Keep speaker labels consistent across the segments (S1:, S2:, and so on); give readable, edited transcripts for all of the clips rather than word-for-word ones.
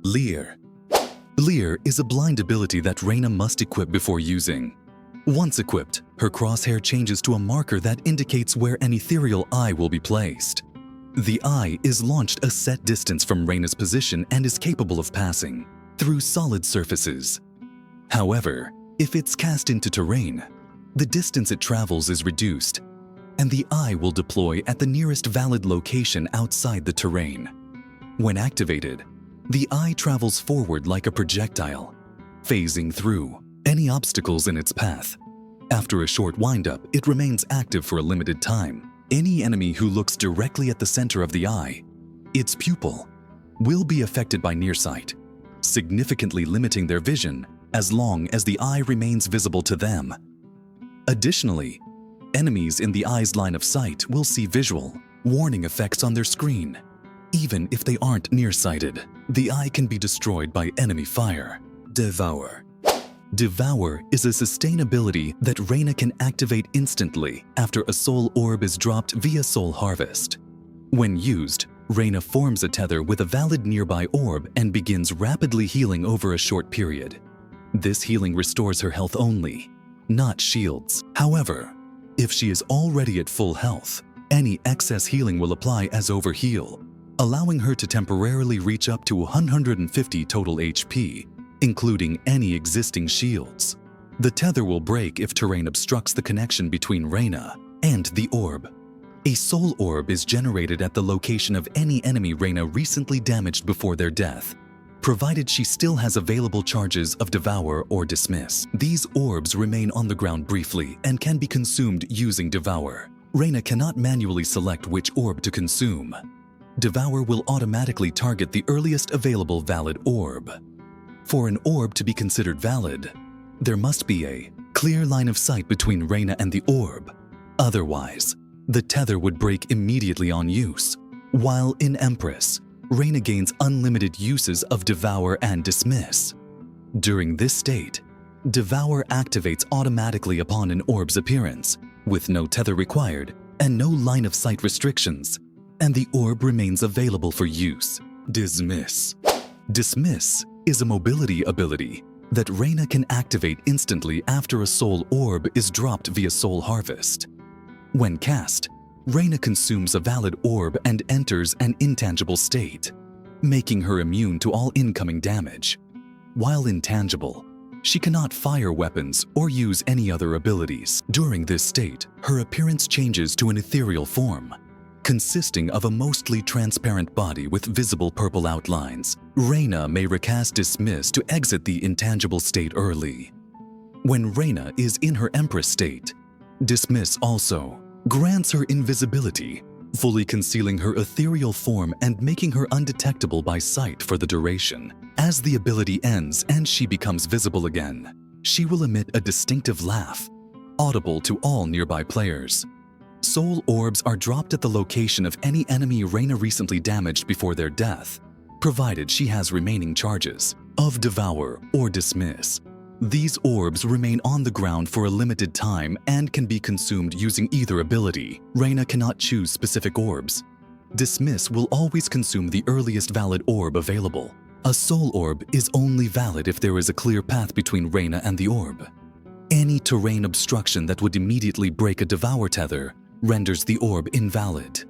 S1: Leer. Leer is a blind ability that Reyna must equip before using. Once equipped, her crosshair changes to a marker that indicates where an ethereal eye will be placed. The eye is launched a set distance from Reyna's position and is capable of passing through solid surfaces. However, if it's cast into terrain, the distance it travels is reduced, and the eye will deploy at the nearest valid location outside the terrain. When activated, the eye travels forward like a projectile, phasing through any obstacles in its path. After a short windup, it remains active for a limited time. Any enemy who looks directly at the center of the eye, its pupil, will be affected by nearsight, significantly limiting their vision as long as the eye remains visible to them. Additionally, enemies in the eye's line of sight will see visual warning effects on their screen. Even if they aren't nearsighted, the eye can be destroyed by enemy fire. Devour. Devour is a sustainability that Reyna can activate instantly after a soul orb is dropped via soul harvest. When used, Reyna forms a tether with a valid nearby orb and begins rapidly healing over a short period. This healing restores her health only, not shields. However, if she is already at full health, any excess healing will apply as overheal, allowing her to temporarily reach up to 150 total HP, including any existing shields. The tether will break if terrain obstructs the connection between Reyna and the orb. A soul orb is generated at the location of any enemy Reyna recently damaged before their death, provided she still has available charges of Devour or Dismiss. These orbs remain on the ground briefly and can be consumed using Devour. Reyna cannot manually select which orb to consume. Devour will automatically target the earliest available valid orb. For an orb to be considered valid, there must be a clear line of sight between Reyna and the orb. Otherwise, the tether would break immediately on use. While in Empress, Reyna gains unlimited uses of Devour and Dismiss. During this state, Devour activates automatically upon an orb's appearance, with no tether required and no line of sight restrictions, and the orb remains available for use. Dismiss. Dismiss is a mobility ability that Reyna can activate instantly after a soul orb is dropped via soul harvest. When cast, Reyna consumes a valid orb and enters an intangible state, making her immune to all incoming damage. While intangible, she cannot fire weapons or use any other abilities. During this state, her appearance changes to an ethereal form, consisting of a mostly transparent body with visible purple outlines. Reyna may recast Dismiss to exit the intangible state early. When Reyna is in her Empress state, Dismiss also grants her invisibility, fully concealing her ethereal form and making her undetectable by sight for the duration. As the ability ends and she becomes visible again, she will emit a distinctive laugh, audible to all nearby players. Soul orbs are dropped at the location of any enemy Reyna recently damaged before their death, provided she has remaining charges of Devour or Dismiss. These orbs remain on the ground for a limited time and can be consumed using either ability. Reyna cannot choose specific orbs. Dismiss will always consume the earliest valid orb available. A soul orb is only valid if there is a clear path between Reyna and the orb. Any terrain obstruction that would immediately break a Devour tether renders the orb invalid.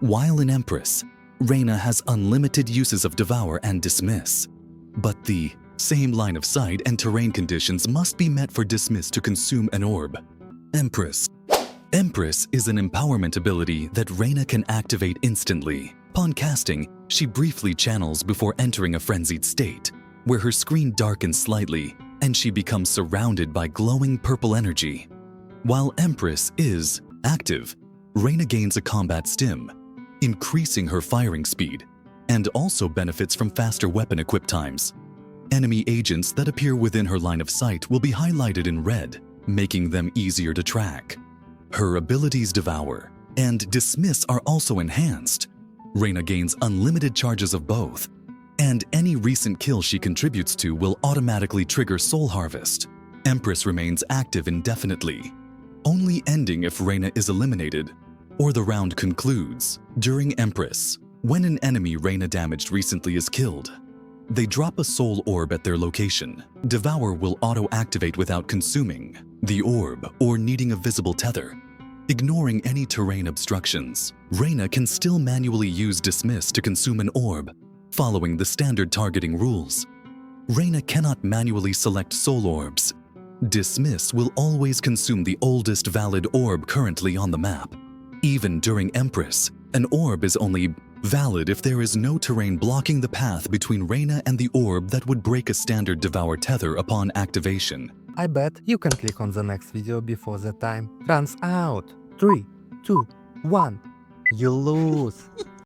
S1: While in Empress, Reyna has unlimited uses of Devour and Dismiss, but the same line of sight and terrain conditions must be met for Dismiss to consume an orb. Empress. Empress is an empowerment ability that Reyna can activate instantly. Upon casting, she briefly channels before entering a frenzied state, where her screen darkens slightly and she becomes surrounded by glowing purple energy. While Empress is active, Reyna gains a combat stim, increasing her firing speed, and also benefits from faster weapon equip times. Enemy agents that appear within her line of sight will be highlighted in red, making them easier to track. Her abilities Devour and Dismiss are also enhanced. Reyna gains unlimited charges of both, and any recent kill she contributes to will automatically trigger Soul Harvest. Empress remains active indefinitely, only ending if Reyna is eliminated or the round concludes. During Empress, when an enemy Reyna damaged recently is killed, They drop a soul orb at their location. Devour will auto-activate without consuming the orb or needing a visible tether. Ignoring any terrain obstructions, Reyna can still manually use Dismiss to consume an orb, following the standard targeting rules. Reyna cannot manually select soul orbs. Dismiss will always consume the oldest valid orb currently on the map. Even during Empress, an orb is only valid if there is no terrain blocking the path between Reyna and the orb that would break a standard Devour tether upon activation.
S2: I bet you can click on the next video before the time runs out. 3, 2, 1. You lose.